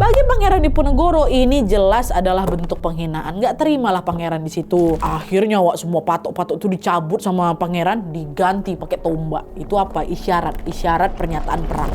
Bagi Pangeran Diponegoro ini jelas adalah bentuk penghinaan. Nggak terimalah pangeran di situ. Akhirnya semua patok-patok itu dicabut sama pangeran, diganti pakai tombak. Itu apa? Isyarat pernyataan perang.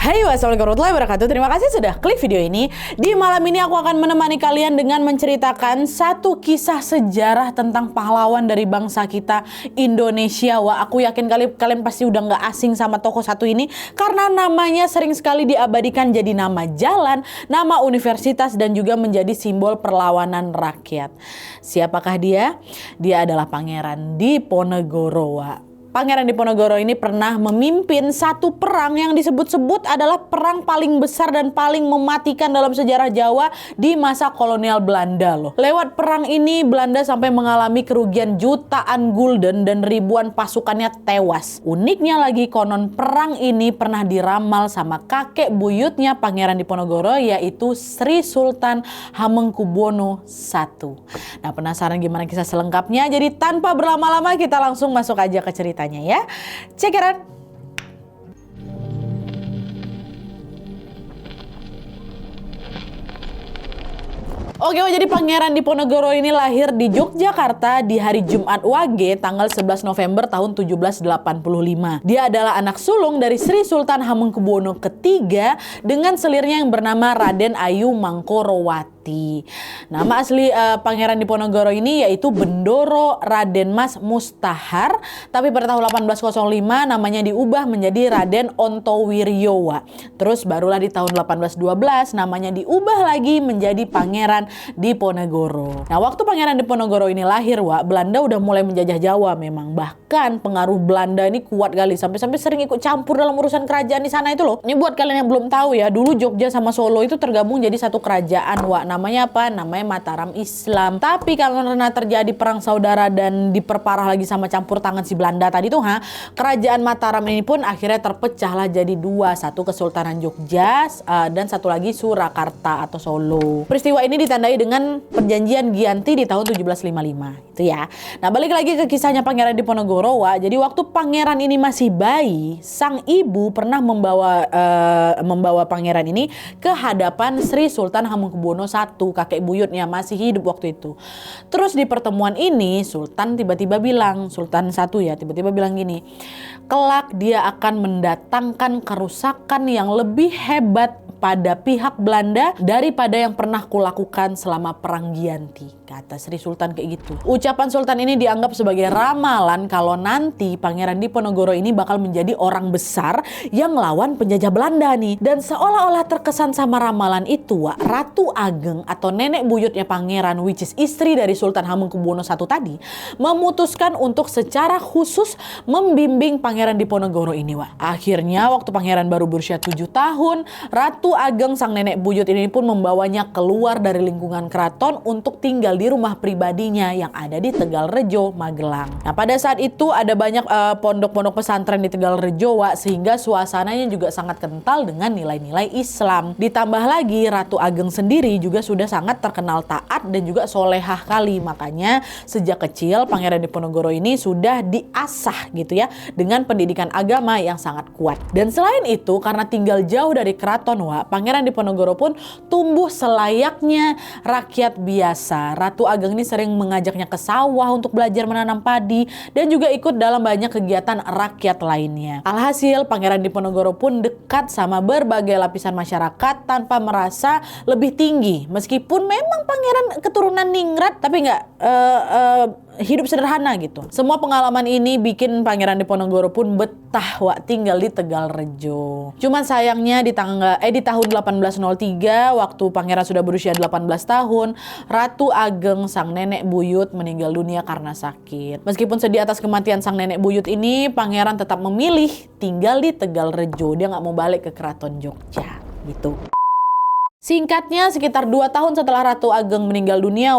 Hai, wassalamualaikum warahmatullahi wabarakatuh. Terima kasih sudah klik video ini. Di malam ini aku akan menemani kalian dengan menceritakan satu kisah sejarah tentang pahlawan dari bangsa kita, Indonesia. Wah, aku yakin kalian pasti udah nggak asing sama tokoh satu ini karena namanya sering sekali diabadikan jadi nama jalan, nama universitas, dan juga menjadi simbol perlawanan rakyat. Siapakah dia? Dia adalah Pangeran Diponegoro. Wah. Pangeran Diponegoro ini pernah memimpin satu perang yang disebut-sebut adalah perang paling besar dan paling mematikan dalam sejarah Jawa di masa kolonial Belanda loh. Lewat perang ini Belanda sampai mengalami kerugian jutaan gulden dan ribuan pasukannya tewas. Uniknya lagi konon perang ini pernah diramal sama kakek buyutnya Pangeran Diponegoro, yaitu Sri Sultan Hamengkubuwono I. Nah, penasaran gimana kisah selengkapnya? Jadi tanpa berlama-lama kita langsung masuk aja ke cerita ya. Check it out. Oke, jadi Pangeran Diponegoro ini lahir di Yogyakarta di hari Jumat Wage tanggal 11 November tahun 1785. Dia adalah anak sulung dari Sri Sultan Hamengkubuwono III dengan selirnya yang bernama Raden Ayu Mangkorowati. Nama asli Pangeran Diponegoro ini yaitu Bendoro Raden Mas Mustahar, tapi pada tahun 1805 namanya diubah menjadi Raden Ontowiryowa. Terus barulah di tahun 1812 namanya diubah lagi menjadi Pangeran Diponegoro. Nah, waktu Pangeran Diponegoro ini lahir, Belanda udah mulai menjajah Jawa memang. Bahkan pengaruh Belanda ini kuat kali sampai sering ikut campur dalam urusan kerajaan di sana itu loh. Ini buat kalian yang belum tahu ya, dulu Jogja sama Solo itu tergabung jadi satu kerajaan, namanya apa? Namanya Mataram Islam. Tapi karena terjadi perang saudara dan diperparah lagi sama campur tangan si Belanda tadi tuh, kerajaan Mataram ini pun akhirnya terpecahlah jadi dua, satu Kesultanan Jogja dan satu lagi Surakarta atau Solo. Peristiwa ini ditandai dengan perjanjian Giyanti di tahun 1755 itu ya. Nah, balik lagi ke kisahnya Pangeran Diponegoro. Jadi waktu pangeran ini masih bayi, sang ibu pernah membawa pangeran ini ke hadapan Sri Sultan Hamengkubuwono I, kakek buyutnya, masih hidup waktu itu. Terus di pertemuan ini Sultan tiba-tiba bilang, Sultan I ya, tiba-tiba bilang gini, kelak dia akan mendatangkan kerusakan yang lebih hebat pada pihak Belanda daripada yang pernah kulakukan selama perang Giyanti, kata Sri Sultan kayak gitu. Ucapan Sultan ini dianggap sebagai ramalan kalau nanti Pangeran Diponegoro ini bakal menjadi orang besar yang lawan penjajah Belanda nih. Dan seolah-olah terkesan sama ramalan itu, Ratu Ageng atau nenek buyutnya pangeran, which is istri dari Sultan Hamengkubuwono I tadi, memutuskan untuk secara khusus membimbing Pangeran Diponegoro ini. Akhirnya waktu pangeran baru berusia 7 tahun, Ratu Ageng sang nenek buyut ini pun membawanya keluar dari lingkungan keraton untuk tinggal di rumah pribadinya yang ada di Tegalrejo, Magelang. Nah, pada saat itu ada banyak pondok-pondok pesantren di Tegalrejo, sehingga suasananya juga sangat kental dengan nilai-nilai Islam. Ditambah lagi Ratu Ageng sendiri juga sudah sangat terkenal taat dan juga solehah kali. Makanya sejak kecil Pangeran Diponegoro ini sudah diasah gitu ya dengan pendidikan agama yang sangat kuat. Dan selain itu karena tinggal jauh dari keraton, Pangeran Diponegoro pun tumbuh selayaknya rakyat biasa. Ratu Ageng ini sering mengajaknya ke sawah untuk belajar menanam padi dan juga ikut dalam banyak kegiatan rakyat lainnya. Alhasil Pangeran Diponegoro pun dekat sama berbagai lapisan masyarakat tanpa merasa lebih tinggi. Meskipun memang pangeran keturunan ningrat tapi nggak hidup sederhana gitu. Semua pengalaman ini bikin Pangeran Diponegoro pun betah tinggal di Tegalrejo. Cuman sayangnya di tahun 1803 waktu pangeran sudah berusia 18 tahun, Ratu Ageng sang nenek buyut meninggal dunia karena sakit. Meskipun sedih atas kematian sang nenek buyut ini, pangeran tetap memilih tinggal di Tegalrejo. Dia nggak mau balik ke keraton Jogja gitu. Singkatnya, sekitar 2 tahun setelah Ratu Ageng meninggal dunia,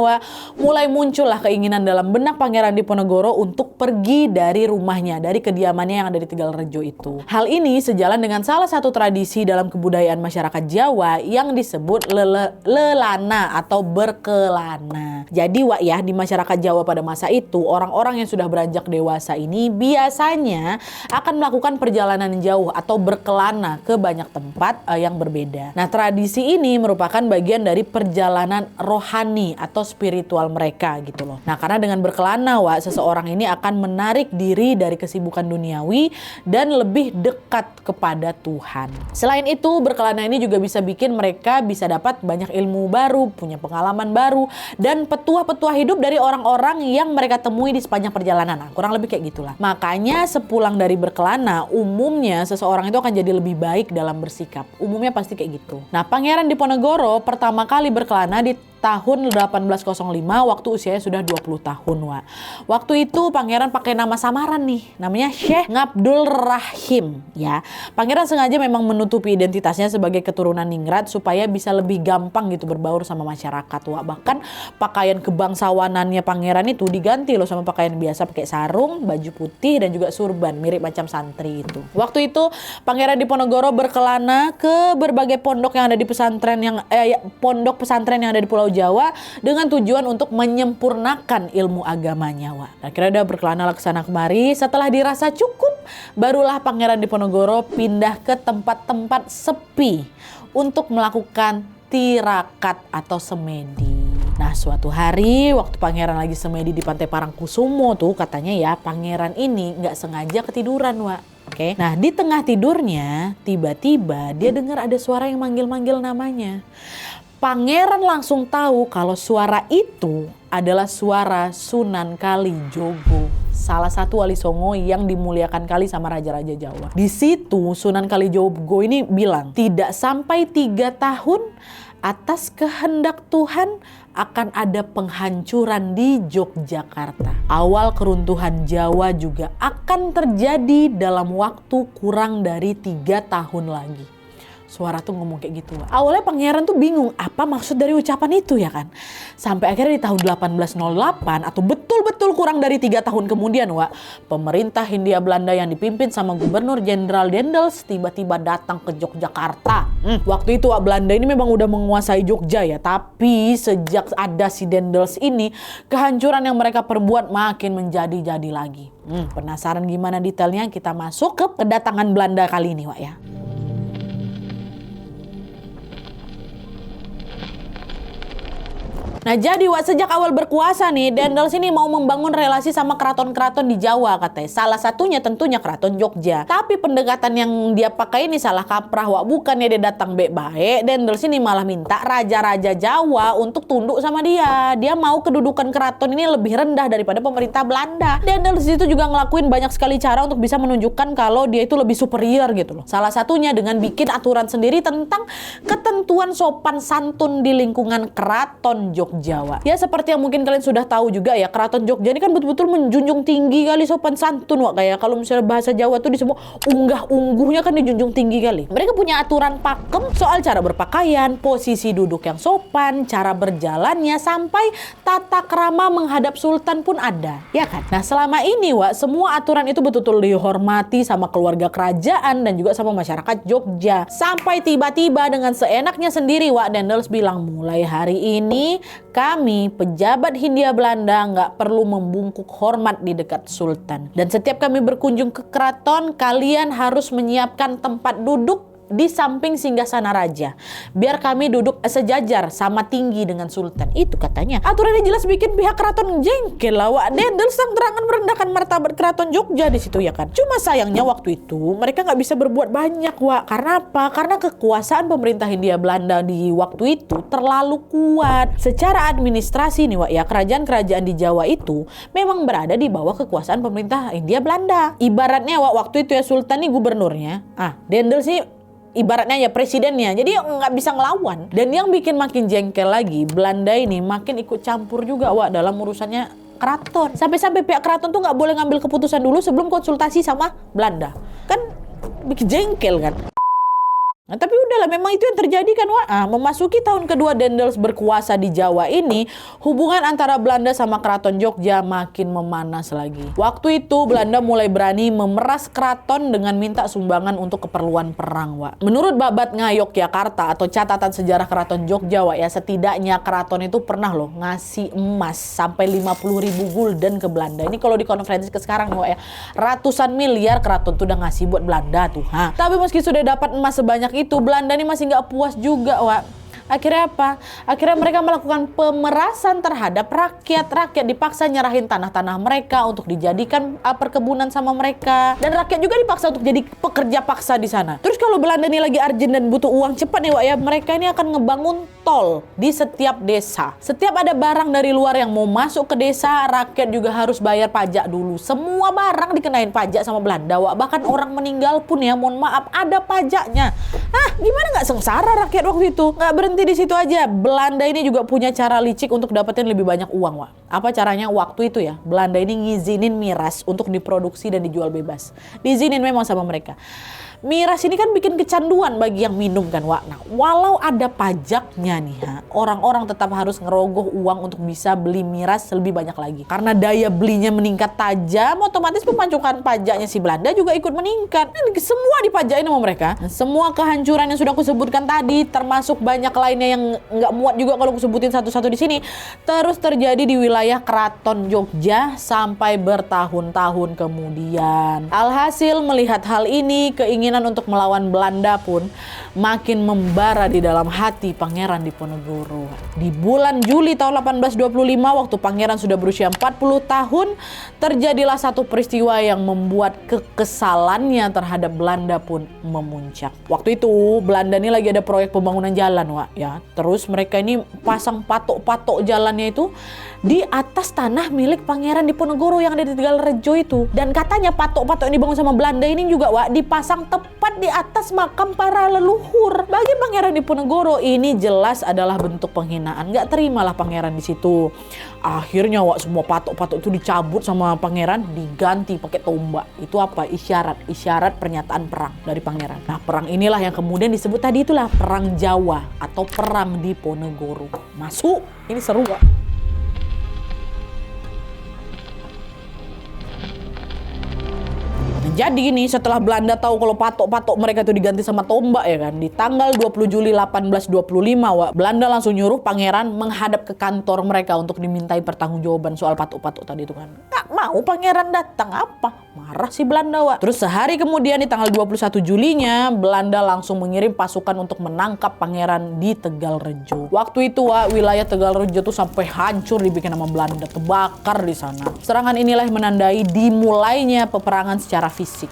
mulai muncullah keinginan dalam benak Pangeran Diponegoro untuk pergi dari rumahnya, dari kediamannya yang ada di Tegalrejo itu. Hal ini sejalan dengan salah satu tradisi dalam kebudayaan masyarakat Jawa yang disebut lelana atau berkelana. Jadi di masyarakat Jawa pada masa itu, orang-orang yang sudah beranjak dewasa ini biasanya akan melakukan perjalanan jauh atau berkelana ke banyak tempat yang berbeda. Nah, tradisi ini merupakan bagian dari perjalanan rohani atau spiritual mereka gitu loh. Nah, karena dengan berkelana, seseorang ini akan menarik diri dari kesibukan duniawi dan lebih dekat kepada Tuhan. Selain itu, berkelana ini juga bisa bikin mereka bisa dapat banyak ilmu baru, punya pengalaman baru, dan petuah-petuah hidup dari orang-orang yang mereka temui di sepanjang perjalanan. Nah, kurang lebih kayak gitulah. Makanya sepulang dari berkelana, umumnya seseorang itu akan jadi lebih baik dalam bersikap. Umumnya pasti kayak gitu. Nah, Pangeran Diponegoro pertama kali berkelana di tahun 1805 waktu usianya sudah 20 tahun, Waktu itu Pangeran pakai nama samaran nih, namanya Syekh Ngabdul Rahim, ya. Pangeran sengaja memang menutupi identitasnya sebagai keturunan ningrat supaya bisa lebih gampang gitu berbaur sama masyarakat, Bahkan pakaian kebangsawanannya Pangeran itu diganti loh sama pakaian biasa, pakai sarung, baju putih dan juga surban, mirip macam santri itu. Waktu itu Pangeran Diponegoro berkelana ke berbagai pondok yang ada di pondok pesantren yang ada di Pulau Jawa dengan tujuan untuk menyempurnakan ilmu agamanya, Akhirnya dia berkelana ke sana kemari. Setelah dirasa cukup, barulah Pangeran Diponegoro pindah ke tempat-tempat sepi untuk melakukan tirakat atau semedi. Nah, suatu hari waktu Pangeran lagi semedi di Pantai Parangkusumo tuh, katanya ya Pangeran ini nggak sengaja ketiduran, Oke. Nah, di tengah tidurnya tiba-tiba dia dengar ada suara yang manggil-manggil namanya. Pangeran langsung tahu kalau suara itu adalah suara Sunan Kalijogo, salah satu wali songo yang dimuliakan kali sama raja-raja Jawa. Di situ Sunan Kalijogo ini bilang, tidak sampai 3 tahun atas kehendak Tuhan akan ada penghancuran di Yogyakarta. Awal keruntuhan Jawa juga akan terjadi dalam waktu kurang dari 3 tahun lagi. Suara tuh ngomong kayak gitu. Awalnya Pangeran tuh bingung apa maksud dari ucapan itu ya kan. Sampai akhirnya di tahun 1808 atau betul-betul kurang dari 3 tahun kemudian, pemerintah Hindia Belanda yang dipimpin sama Gubernur Jenderal Dendels tiba-tiba datang ke Yogyakarta. Waktu itu Belanda ini memang udah menguasai Jogja ya. Tapi sejak ada si Dendels ini, kehancuran yang mereka perbuat makin menjadi-jadi lagi. Penasaran gimana detailnya? Kita masuk ke kedatangan Belanda kali ini, ya. Nah, jadi sejak awal berkuasa nih, Dendels ini mau membangun relasi sama keraton-keraton di Jawa katanya. Salah satunya tentunya keraton Jogja. Tapi pendekatan yang dia pakai ini salah kaprah, bukannya dia datang baik-baik, Dendels ini malah minta raja-raja Jawa untuk tunduk sama dia. Dia mau kedudukan keraton ini lebih rendah daripada pemerintah Belanda. Dendels itu juga ngelakuin banyak sekali cara untuk bisa menunjukkan kalau dia itu lebih superior gitu loh. Salah satunya dengan bikin aturan sendiri tentang ketentuan sopan santun di lingkungan keraton Jogja. Jawa. Ya, seperti yang mungkin kalian sudah tahu juga ya, keraton Jogja ini kan betul-betul menjunjung tinggi kali sopan santun, kayak kalau misalnya bahasa Jawa tuh disebut unggah-ungguhnya kan dijunjung tinggi kali. Mereka punya aturan pakem soal cara berpakaian, posisi duduk yang sopan, cara berjalannya, sampai tata krama menghadap sultan pun ada, ya kan? Nah, selama ini semua aturan itu betul-betul dihormati sama keluarga kerajaan dan juga sama masyarakat Jogja. Sampai tiba-tiba dengan seenaknya sendiri Dendels bilang, mulai hari ini kami pejabat Hindia Belanda nggak perlu membungkuk hormat di dekat sultan. Dan setiap kami berkunjung ke keraton, kalian harus menyiapkan tempat duduk di samping singgasana raja, biar kami duduk sejajar sama tinggi dengan sultan. Itu katanya. Aturannya jelas bikin pihak keraton jengkel lah. Dendels terang-terangan merendahkan martabat keraton Jogja di situ ya kan. Cuma sayangnya waktu itu mereka nggak bisa berbuat banyak, Karena apa? Karena kekuasaan pemerintah Hindia Belanda di waktu itu terlalu kuat. Secara administrasi nih, ya, kerajaan-kerajaan di Jawa itu memang berada di bawah kekuasaan pemerintah Hindia Belanda. Ibaratnya waktu itu ya sultan nih gubernurnya, Dendels sih ibaratnya ya presidennya, jadi nggak bisa ngelawan. Dan yang bikin makin jengkel lagi, Belanda ini makin ikut campur juga dalam urusannya keraton. Sampai-sampai pihak keraton tuh nggak boleh ngambil keputusan dulu sebelum konsultasi sama Belanda. Kan bikin jengkel kan. Nah, tapi udahlah, memang itu yang terjadi kan, Wak. Memasuki tahun kedua Daendels berkuasa di Jawa ini, hubungan antara Belanda sama Keraton Jogja makin memanas lagi. Waktu itu Belanda mulai berani memeras keraton dengan minta sumbangan untuk keperluan perang, Wak. Menurut Babat Ngayogyakarta atau catatan sejarah Keraton Jogja, Wak, ya, setidaknya keraton itu pernah loh ngasih emas sampai 50.000 gulden ke Belanda. Ini kalau dikonversi ke sekarang, Wak, ya, ratusan miliar keraton tuh udah ngasih buat Belanda tuh. Tapi meski sudah dapat emas sebanyak itu, Belanda ini masih nggak puas juga, Wak. Akhirnya apa? Akhirnya mereka melakukan pemerasan terhadap rakyat. Rakyat dipaksa nyerahin tanah-tanah mereka untuk dijadikan perkebunan sama mereka. Dan rakyat juga dipaksa untuk jadi pekerja paksa di sana. Terus kalau Belanda ini lagi urgent dan butuh uang cepat nih, Wak, ya, mereka ini akan ngebangun tol di setiap desa. Setiap ada barang dari luar yang mau masuk ke desa, rakyat juga harus bayar pajak dulu. Semua barang dikenain pajak sama Belanda, Wak. Bahkan orang meninggal pun, ya, mohon maaf, ada pajaknya. Gimana nggak sengsara rakyat waktu itu? Nggak berhenti di situ aja. Belanda ini juga punya cara licik untuk dapetin lebih banyak uang, Wak. Apa caranya waktu itu, ya? Belanda ini ngizinin miras untuk diproduksi dan dijual bebas. Diizinin memang sama mereka. Miras ini kan bikin kecanduan bagi yang minum kan, Wak. Nah, walau ada pajaknya nih, orang-orang tetap harus ngerogoh uang untuk bisa beli miras lebih banyak lagi. Karena daya belinya meningkat tajam, otomatis pemasukan pajaknya si Belanda juga ikut meningkat. Dan semua dipajakin sama mereka. Nah, semua kehancuran yang sudah aku sebutkan tadi, termasuk banyak lainnya yang nggak muat juga kalau aku sebutin satu-satu di sini, terus terjadi di wilayah Keraton Jogja sampai bertahun-tahun kemudian. Alhasil melihat hal ini, keinginan untuk melawan Belanda pun makin membara di dalam hati Pangeran Diponegoro. Di bulan Juli tahun 1825, waktu Pangeran sudah berusia 40 tahun, terjadilah satu peristiwa yang membuat kekesalannya terhadap Belanda pun memuncak. Waktu itu Belanda ini lagi ada proyek pembangunan jalan, Wak, ya. Terus mereka ini pasang patok-patok jalannya itu di atas tanah milik Pangeran Diponegoro yang ada di Tegalrejo itu. Dan katanya patok-patok yang dibangun sama Belanda ini juga, Wak, dipasang tepat di atas makam para leluhur. Bagi Pangeran Diponegoro ini jelas adalah bentuk penghinaan. Nggak terimalah Pangeran di situ. Akhirnya, Wak, semua patok-patok itu dicabut sama Pangeran, diganti pakai tombak. Itu apa? Isyarat pernyataan perang dari Pangeran. Nah, perang inilah yang kemudian disebut tadi, itulah Perang Jawa atau Perang Diponegoro. Masuk. Ini seru, Wak. Jadi nih, setelah Belanda tahu kalau patok-patok mereka itu diganti sama tombak, ya kan, di tanggal 20 Juli 1825, Wak, Belanda langsung nyuruh Pangeran menghadap ke kantor mereka untuk dimintai pertanggungjawaban soal patok-patok tadi itu kan. Nggak mau Pangeran datang, apa? Marah si Belanda, Wak. Terus sehari kemudian di tanggal 21 Julinya, Belanda langsung mengirim pasukan untuk menangkap Pangeran di Tegalrejo. Waktu itu, Wak, wilayah Tegalrejo tuh sampai hancur dibikin sama Belanda, terbakar di sana. Serangan inilah yang menandai dimulainya peperangan secara fisik.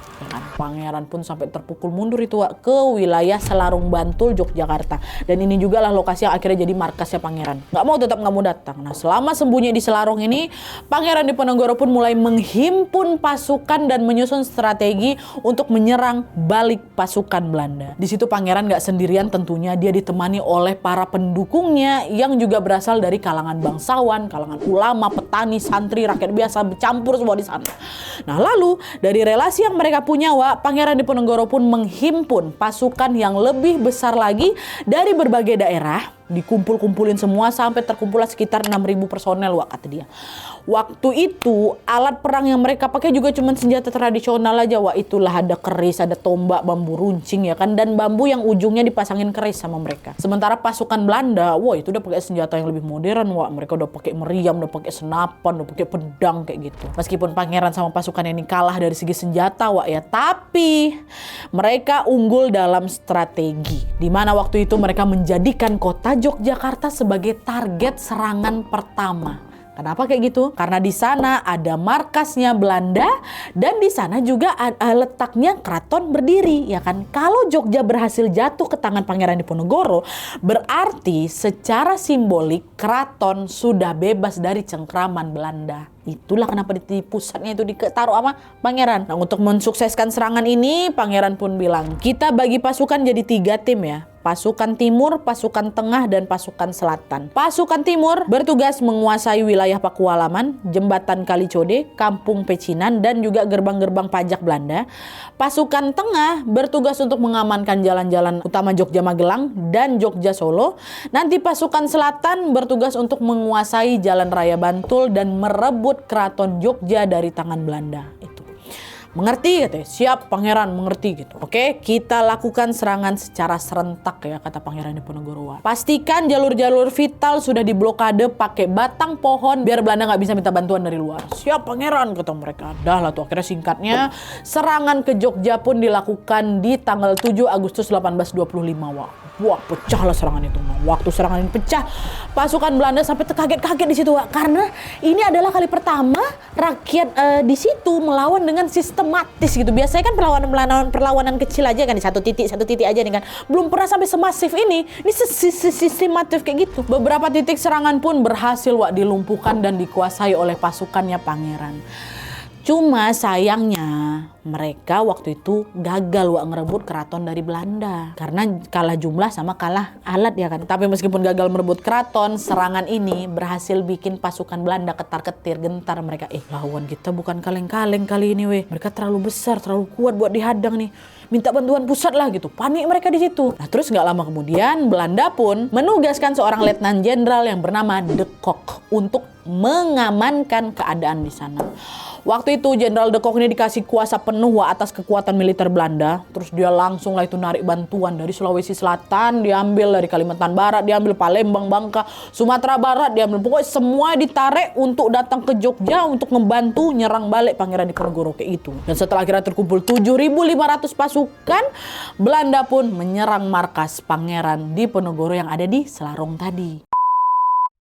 Pangeran pun sampai terpukul mundur itu, Wak, ke wilayah Selarong Bantul, Yogyakarta. Dan ini juga lah lokasi yang akhirnya jadi markasnya Pangeran. Tetap nggak mau datang. Nah, selama sembunyi di Selarong ini, Pangeran Diponegoro pun mulai menghimpun pasukan dan menyusun strategi untuk menyerang balik pasukan Belanda. Di situ Pangeran nggak sendirian tentunya, dia ditemani oleh para pendukungnya yang juga berasal dari kalangan bangsawan, kalangan ulama, petani, santri, rakyat biasa, bercampur semua di sana. Nah, lalu dari relasi yang mereka punya, Wak, Pangeran Diponegoro pun menghimpun pasukan yang lebih besar lagi dari berbagai daerah. Dikumpul-kumpulin semua sampai terkumpullah sekitar 6.000 personel, Wak, kata dia. Waktu itu alat perang yang mereka pakai juga cuma senjata tradisional aja, Wak. Itulah ada keris, ada tombak, bambu runcing, ya kan, dan bambu yang ujungnya dipasangin keris sama mereka. Sementara pasukan Belanda, wah, itu udah pakai senjata yang lebih modern, Wak. Mereka udah pakai meriam, udah pakai senapan, udah pakai pedang kayak gitu. Meskipun Pangeran sama pasukan ini kalah dari segi senjata, Wak, ya, tapi mereka unggul dalam strategi. Di mana waktu itu mereka menjadikan kota Yogyakarta sebagai target serangan pertama. Kenapa kayak gitu? Karena di sana ada markasnya Belanda dan di sana juga letaknya keraton berdiri, ya kan? Kalau Jogja berhasil jatuh ke tangan Pangeran Diponegoro, berarti secara simbolik keraton sudah bebas dari cengkraman Belanda. Itulah kenapa di pusatnya itu ditaruh sama Pangeran. Nah, untuk mensukseskan serangan ini, Pangeran pun bilang, kita bagi pasukan jadi 3 tim, ya. pasukan timur, pasukan tengah, dan pasukan selatan. Pasukan timur bertugas menguasai wilayah Pakualaman, Jembatan Kalicode, Kampung Pecinan, dan juga gerbang-gerbang pajak Belanda. Pasukan tengah bertugas untuk mengamankan jalan-jalan utama Jogja Magelang dan Jogja Solo. Nanti pasukan selatan bertugas untuk menguasai Jalan Raya Bantul dan merebut Keraton Jogja dari tangan Belanda. Itu. Mengerti katanya, siap pangeran, mengerti gitu. Oke, kita lakukan serangan secara serentak ya, kata Pangeran Diponegoro. Pastikan jalur-jalur vital sudah diblokade pakai batang pohon biar Belanda nggak bisa minta bantuan dari luar. Siap pangeran, kata mereka. Dah lah tuh, akhirnya singkatnya serangan ke Jogja pun dilakukan di tanggal 7 Agustus 1825. Wah, pecahlah serangan itu. Waktu serangan ini pecah, pasukan Belanda sampai terkaget-kaget di situ, Wak. Karena ini adalah kali pertama rakyat di situ melawan dengan sistematis gitu. Biasanya kan perlawanan kecil aja kan, di satu titik aja nih kan. Belum pernah sampai semasif ini. Ini sistematif kayak gitu. Beberapa titik serangan pun berhasil, Wak, dilumpuhkan dan dikuasai oleh pasukannya pangeran. Cuma sayangnya mereka waktu itu gagal, Wak, ngerebut keraton dari Belanda. Karena kalah jumlah sama kalah alat ya kan. Tapi meskipun gagal merebut keraton, serangan ini berhasil bikin pasukan Belanda ketar-ketir, gentar mereka. Lawan kita bukan kaleng-kaleng kali ini weh. Mereka terlalu besar, terlalu kuat buat dihadang nih. Minta bantuan pusat lah gitu. Panik mereka di situ. Nah terus nggak lama kemudian Belanda pun menugaskan seorang letnan jenderal yang bernama De Kock untuk mengamankan keadaan di sana. Waktu itu Jenderal De Kock ini dikasih kuasa penuh, Wak, atas kekuatan militer Belanda. Terus dia langsung lah itu narik bantuan dari Sulawesi Selatan, diambil dari Kalimantan Barat, diambil Palembang, Bangka, Sumatera Barat, diambil. Pokoknya semua ditarik untuk datang ke Jogja untuk membantu nyerang balik Pangeran Diponegoro kayak itu. Dan setelah akhirnya terkumpul 7.500 pasukan, Belanda pun menyerang markas Pangeran Diponegoro yang ada di Selarong tadi.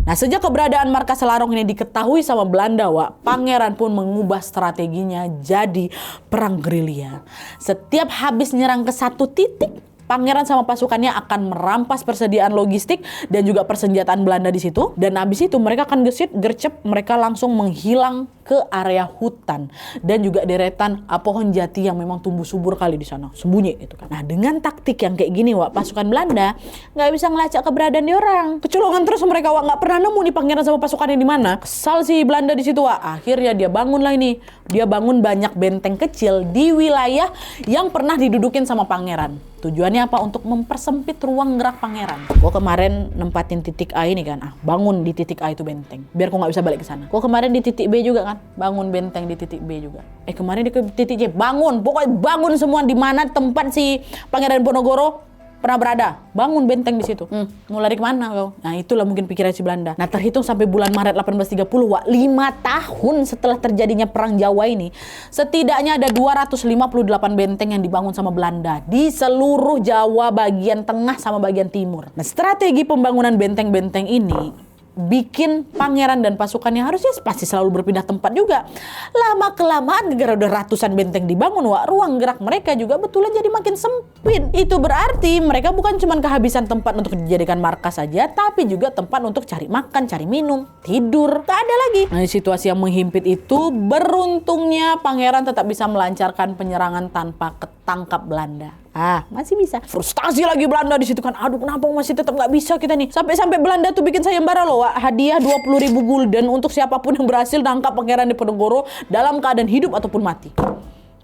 Nah, sejak keberadaan markas Selarong ini diketahui sama Belanda, Wak, pangeran pun mengubah strateginya jadi perang gerilya. Setiap habis nyerang ke satu titik, pangeran sama pasukannya akan merampas persediaan logistik dan juga persenjataan Belanda di situ. Dan habis itu mereka akan gercep, mereka langsung menghilang ke area hutan dan juga deretan pohon jati yang memang tumbuh subur kali di sana, sembunyi itu kan. Nah, dengan taktik yang kayak gini, Wak, pasukan Belanda nggak bisa ngelacak keberadaan di orang. Kecolongan terus mereka, Wak, nggak pernah nemu nih pangeran sama pasukannya di mana. Kesal si Belanda di situ, Wak. Akhirnya dia bangun lah ini. Dia bangun banyak benteng kecil di wilayah yang pernah didudukin sama pangeran. Tujuannya apa? Untuk mempersempit ruang gerak pangeran. Gua kemarin nempatin titik A ini kan, bangun di titik A itu benteng, biar gua nggak bisa balik ke sana. Gua kemarin di titik B juga kan, bangun benteng di titik B juga. Kemarin di titik C, bangun, pokoknya bangun semua di mana tempat si Pangeran Diponegoro pernah berada, bangun benteng di situ. Mau lari kemana kau? Nah itulah mungkin pikiran si Belanda. Nah terhitung sampai bulan Maret 1830, Wak, 5 tahun setelah terjadinya perang Jawa ini, setidaknya ada 258 benteng yang dibangun sama Belanda di seluruh Jawa bagian tengah sama bagian timur. Nah strategi pembangunan benteng-benteng ini bikin pangeran dan pasukannya harusnya pasti selalu berpindah tempat juga. Lama-kelamaan gara udah ratusan benteng dibangun, Wak, ruang gerak mereka juga betulan jadi makin sempit. Itu berarti mereka bukan cuma kehabisan tempat untuk dijadikan markas saja, tapi juga tempat untuk cari makan, cari minum, tidur. Tak ada lagi. Nah, situasi yang menghimpit itu, beruntungnya pangeran tetap bisa melancarkan penyerangan tanpa ketangkap Belanda. Masih bisa. Frustasi lagi Belanda di situ kan. Aduh, kenapa masih tetap nggak bisa kita nih? Sampai Belanda tuh bikin sayembara loh, Wak. Hadiah 20.000 gulden untuk siapapun yang berhasil nangkap Pangeran Diponegoro dalam keadaan hidup ataupun mati.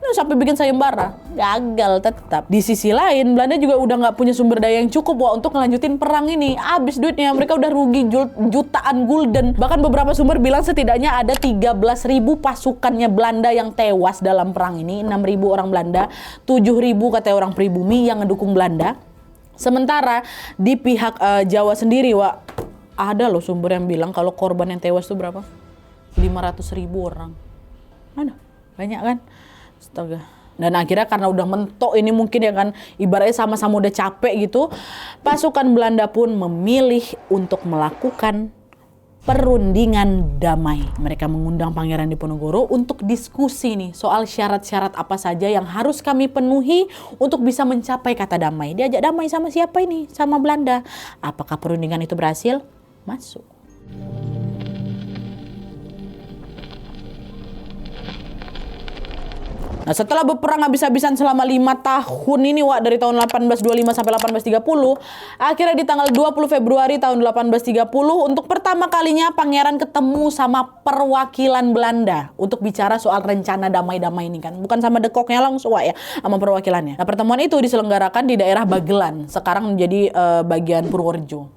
Sampai bikin sayembara, gagal tetap. Di sisi lain, Belanda juga udah nggak punya sumber daya yang cukup, Wak, untuk ngelanjutin perang ini. Habis duitnya, mereka udah rugi jutaan gulden. Bahkan beberapa sumber bilang setidaknya ada 13.000 pasukannya Belanda yang tewas dalam perang ini. 6.000 orang Belanda, 7.000 katanya orang pribumi yang ngedukung Belanda. Sementara di pihak Jawa sendiri, Wak, ada loh sumber yang bilang kalau korban yang tewas itu berapa? 500.000 orang. Ada, banyak kan? Astaga. Dan akhirnya karena udah mentok ini mungkin ya kan, ibaratnya sama-sama udah capek gitu, pasukan Belanda pun memilih untuk melakukan perundingan damai. Mereka mengundang Pangeran Diponegoro untuk diskusi nih soal syarat-syarat apa saja yang harus kami penuhi untuk bisa mencapai kata damai. Diajak damai sama siapa ini? Sama Belanda. Apakah perundingan itu berhasil? Masuk. Nah, setelah berperang habis-habisan selama 5 tahun ini, Wak, dari tahun 1825 sampai 1830, akhirnya di tanggal 20 Februari tahun 1830 untuk pertama kalinya pangeran ketemu sama perwakilan Belanda untuk bicara soal rencana damai-damai ini kan. Bukan sama The Koknya langsung, Wak, ya, sama perwakilannya. Nah, pertemuan itu diselenggarakan di daerah Bagelan, sekarang menjadi bagian Purworejo.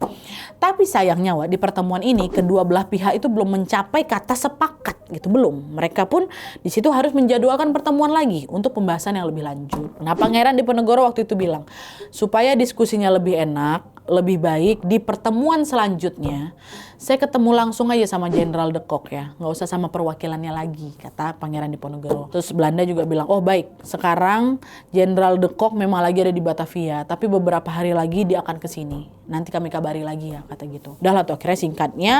Tapi sayangnya, Wak, di pertemuan ini kedua belah pihak itu belum mencapai kata sepakat gitu, belum. Mereka pun di situ harus menjadwalkan pertemuan lagi untuk pembahasan yang lebih lanjut. Nah, Pangeran Diponegoro waktu itu bilang, supaya diskusinya lebih enak, lebih baik di pertemuan selanjutnya saya ketemu langsung aja sama Jenderal De Kock ya, nggak usah sama perwakilannya lagi, kata Pangeran Diponegoro. Terus Belanda juga bilang, oh baik, sekarang Jenderal De Kock memang lagi ada di Batavia, tapi beberapa hari lagi dia akan kesini, nanti kami kabari lagi ya, kata gitu. Udah lah tuh, akhirnya singkatnya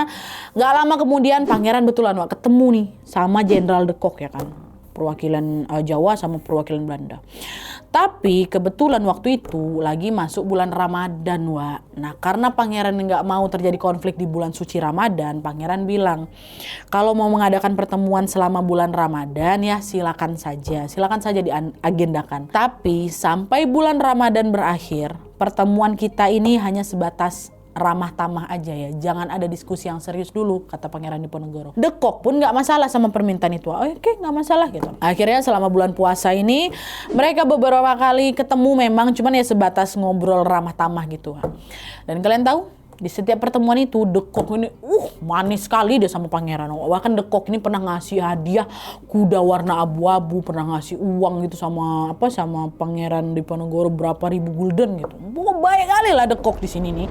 nggak lama kemudian Pangeran betulan ketemu nih sama Jenderal De Kock ya kan, perwakilan Jawa sama perwakilan Belanda. Tapi kebetulan waktu itu lagi masuk bulan Ramadan, Wak. Nah, karena Pangeran nggak mau terjadi konflik di bulan suci Ramadan, Pangeran bilang kalau mau mengadakan pertemuan selama bulan Ramadan ya silakan saja diagendakan. Tapi sampai bulan Ramadan berakhir, pertemuan kita ini hanya sebatas ramah tamah aja ya, jangan ada diskusi yang serius dulu, kata Pangeran Diponegoro. De Kock pun nggak masalah sama permintaan itu. Oke, nggak masalah gitu. Akhirnya selama bulan puasa ini mereka beberapa kali ketemu memang, cuman ya sebatas ngobrol ramah tamah gitu. Dan kalian tahu di setiap pertemuan itu De Kock ini manis sekali dia sama Pangeran. Bahkan De Kock ini pernah ngasih hadiah kuda warna abu-abu, pernah ngasih uang gitu sama Pangeran Diponegoro berapa ribu gulden gitu. Baik kali lah De Kock di sini nih.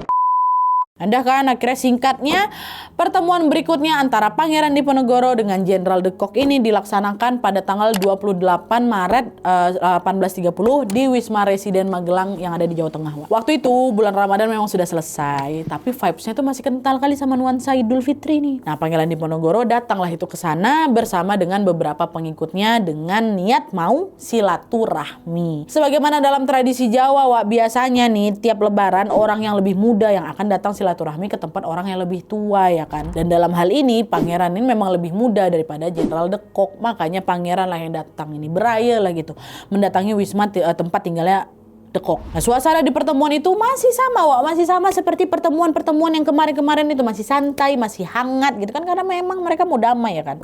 Anda kan akhirnya singkatnya pertemuan berikutnya antara Pangeran Diponegoro dengan Jenderal De Kock ini dilaksanakan pada tanggal 28 Maret 1830 di Wisma Residen Magelang yang ada di Jawa Tengah. Waktu itu bulan Ramadan memang sudah selesai, tapi vibes-nya tuh masih kental kali sama nuansa Idul Fitri nih. Nah, Pangeran Diponegoro datanglah itu ke sana bersama dengan beberapa pengikutnya dengan niat mau silaturahmi. Sebagaimana dalam tradisi Jawa, Wak, biasanya nih tiap lebaran orang yang lebih muda yang akan datang silaturahmi ke tempat orang yang lebih tua ya kan. Dan dalam hal ini Pangeran ini memang lebih muda daripada Jenderal De Kock, makanya Pangeran lah yang datang ini, beraya lah gitu mendatangi wisma tempat tinggalnya De Kock. Nah, suasana di pertemuan itu masih sama, Wak, masih sama seperti pertemuan-pertemuan yang kemarin-kemarin itu, masih santai, masih hangat gitu kan, karena memang mereka mau damai ya kan.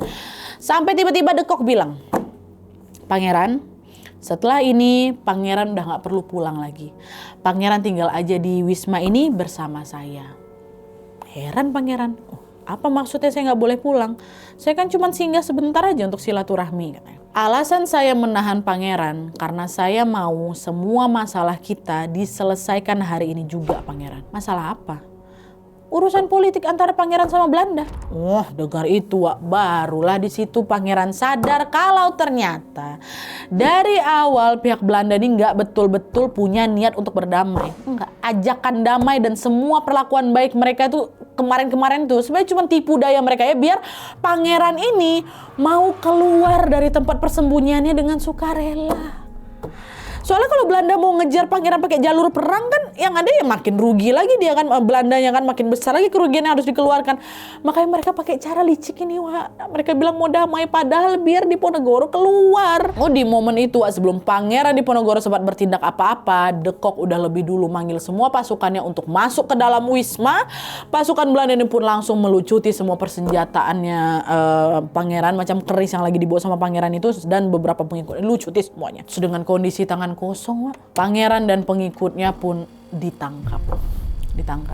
Sampai tiba-tiba De Kock bilang, Pangeran, setelah ini Pangeran udah gak perlu pulang lagi. Pangeran tinggal aja di wisma ini bersama saya. Heran Pangeran, apa maksudnya saya gak boleh pulang? Saya kan cuma singgah sebentar aja untuk silaturahmi. Alasan saya menahan Pangeran karena saya mau semua masalah kita diselesaikan hari ini juga, Pangeran. Masalah apa? Urusan politik antara Pangeran sama Belanda. Dengar itu, Wak, barulah di situ Pangeran sadar kalau ternyata dari awal pihak Belanda ini nggak betul-betul punya niat untuk berdamai. Enggak, ajakan damai dan semua perlakuan baik mereka itu kemarin-kemarin tuh sebenarnya cuma tipu daya mereka ya, biar Pangeran ini mau keluar dari tempat persembunyiannya dengan sukarela. Soalnya kalau Belanda mau ngejar Pangeran pakai jalur perang kan yang ada ya makin rugi lagi dia kan, Belandanya kan makin besar lagi kerugian yang harus dikeluarkan. Makanya mereka pakai cara licik ini, Wak. Mereka bilang mau damai padahal biar Diponegoro keluar. Di momen itu, Wak, sebelum Pangeran Diponegoro sempat bertindak apa-apa, De Kock udah lebih dulu manggil semua pasukannya untuk masuk ke dalam wisma. Pasukan Belanda ini pun langsung melucuti semua persenjataannya Pangeran, macam keris yang lagi dibawa sama Pangeran itu, dan beberapa pengikut lucuti semuanya. Sedangkan kondisi tangan kosong, Wak, Pangeran dan pengikutnya pun ditangkap.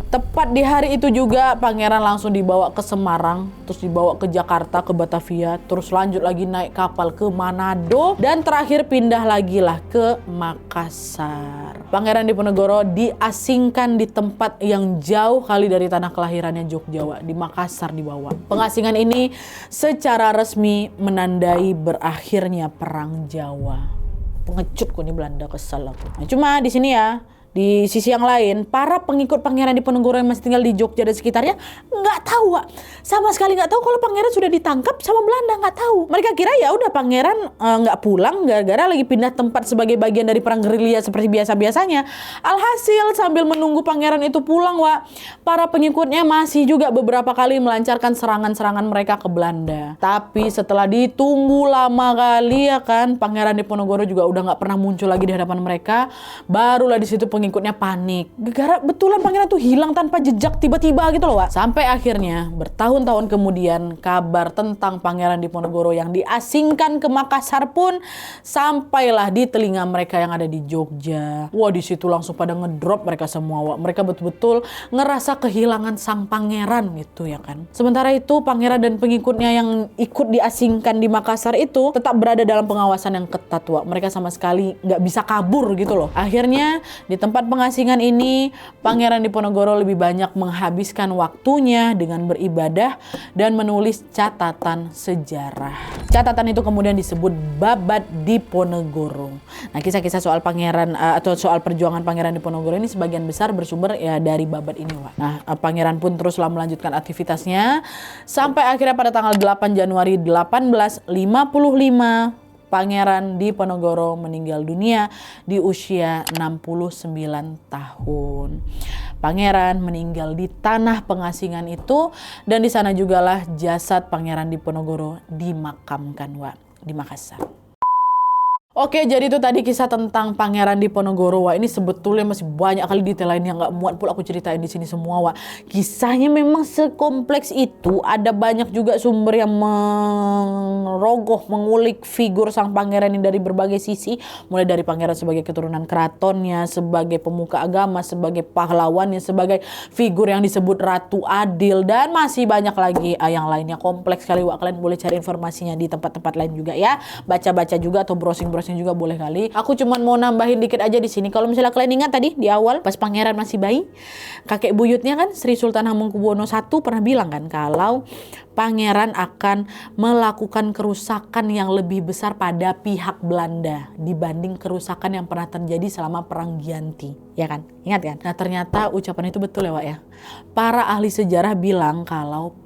Tepat di hari itu juga Pangeran langsung dibawa ke Semarang, terus dibawa ke Jakarta, ke Batavia, terus lanjut lagi naik kapal ke Manado, dan terakhir pindah lagi lah ke Makassar. Pangeran Diponegoro diasingkan di tempat yang jauh kali dari tanah kelahirannya Jogja, Wak, di Makassar dibawa. Pengasingan ini secara resmi menandai berakhirnya Perang Jawa. Pengecut kok nih Belanda, kesel aku. Nah, cuma di sini ya Di sisi yang lain, para pengikut Pangeran Diponegoro yang masih tinggal di Jogja dan sekitarnya nggak tahu, Wak. Sama sekali nggak tahu kalau Pangeran sudah ditangkap sama Belanda, nggak tahu. Mereka kira ya udah Pangeran nggak pulang gara-gara lagi pindah tempat sebagai bagian dari perang gerilya seperti biasa-biasanya. Alhasil sambil menunggu Pangeran itu pulang, Wak, para pengikutnya masih juga beberapa kali melancarkan serangan-serangan mereka ke Belanda. Tapi setelah ditunggu lama kali ya kan, Pangeran Diponegoro juga udah nggak pernah muncul lagi di hadapan mereka. Barulah di situ pengikutnya panik. Gara betulan Pangeran tuh hilang tanpa jejak tiba-tiba gitu loh, Wak. Sampai akhirnya bertahun-tahun kemudian kabar tentang Pangeran Diponegoro yang diasingkan ke Makassar pun sampailah di telinga mereka yang ada di Jogja. Wah, di situ langsung pada ngedrop mereka semua, Wak. Mereka betul-betul ngerasa kehilangan sang pangeran gitu ya kan. Sementara itu Pangeran dan pengikutnya yang ikut diasingkan di Makassar itu tetap berada dalam pengawasan yang ketat, Wak. Mereka sama sekali nggak bisa kabur gitu loh. Akhirnya di tempat pengasingan ini, Pangeran Diponegoro lebih banyak menghabiskan waktunya dengan beribadah dan menulis catatan sejarah. Catatan itu kemudian disebut Babad Diponegoro. Nah, kisah-kisah soal Pangeran atau soal perjuangan Pangeran Diponegoro ini sebagian besar bersumber ya dari Babad ini, Wak. Nah, Pangeran pun teruslah melanjutkan aktivitasnya sampai akhirnya pada tanggal 8 Januari 1855 Pangeran Diponegoro meninggal dunia di usia 69 tahun. Pangeran meninggal di tanah pengasingan itu dan di sana jugalah jasad Pangeran Diponegoro dimakamkan, Wak, di Makassar. Oke, jadi itu tadi kisah tentang Pangeran Diponegoro, Wak. Ini sebetulnya masih banyak kali detail lain yang nggak muat pula aku ceritain di sini semua, Wak. Kisahnya memang sekompleks itu. Ada banyak juga sumber yang merogoh, mengulik figur sang pangeran ini dari berbagai sisi. Mulai dari pangeran sebagai keturunan keratonnya, sebagai pemuka agama, sebagai pahlawannya, sebagai figur yang disebut Ratu Adil, dan masih banyak lagi yang lainnya. Kompleks sekali, Wak. Kalian boleh cari informasinya di tempat-tempat lain juga ya. Baca-baca juga atau browsing juga boleh kali. Aku cuman mau nambahin dikit aja di sini. Kalau misalnya kalian ingat tadi di awal pas Pangeran masih bayi, kakek buyutnya kan Sri Sultan Hamengkubuwono I pernah bilang kan kalau Pangeran akan melakukan kerusakan yang lebih besar pada pihak Belanda dibanding kerusakan yang pernah terjadi selama Perang Gianti, ya kan? Ingat kan? Nah, ternyata ucapan itu betul ya, Wak ya. Para ahli sejarah bilang kalau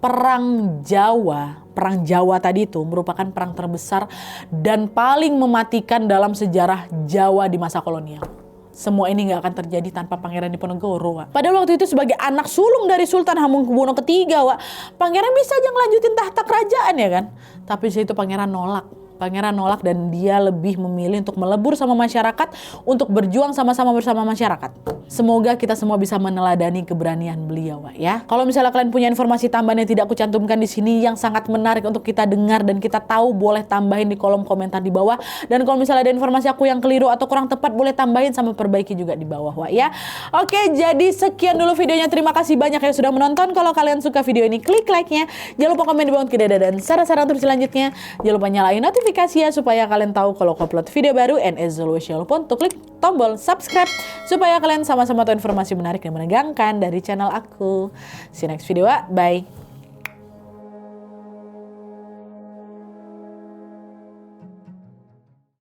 Perang Jawa tadi itu merupakan perang terbesar dan paling mematikan dalam sejarah Jawa di masa kolonial. Semua ini nggak akan terjadi tanpa Pangeran Diponegoro, Wak. Padahal waktu itu sebagai anak sulung dari Sultan Hamengkubuwono III, Wak, Pangeran bisa aja ngelanjutin tahta kerajaan ya kan. Tapi di situ Pangeran nolak. Pangeran nolak dan dia lebih memilih untuk melebur sama masyarakat, untuk berjuang sama-sama bersama masyarakat. Semoga kita semua bisa meneladani keberanian beliau, Wak, ya. Kalau misalnya kalian punya informasi tambahan yang tidak aku cantumkan di sini yang sangat menarik untuk kita dengar dan kita tahu, boleh tambahin di kolom komentar di bawah. Dan kalau misalnya ada informasi aku yang keliru atau kurang tepat, boleh tambahin sama perbaiki juga di bawah, Wak, ya. Oke, jadi sekian dulu videonya. Terima kasih banyak yang sudah menonton. Kalau kalian suka video ini, klik like-nya. Jangan lupa komen di bawah untuk ide dan saran-saran untuk selanjutnya. Jangan lupa nyalain notifikasi ya supaya kalian tahu kalau aku upload video baru, and as always jangan lupa untuk klik tombol subscribe supaya kalian sama-sama tahu informasi menarik dan menegangkan dari channel aku. See you next video, bye.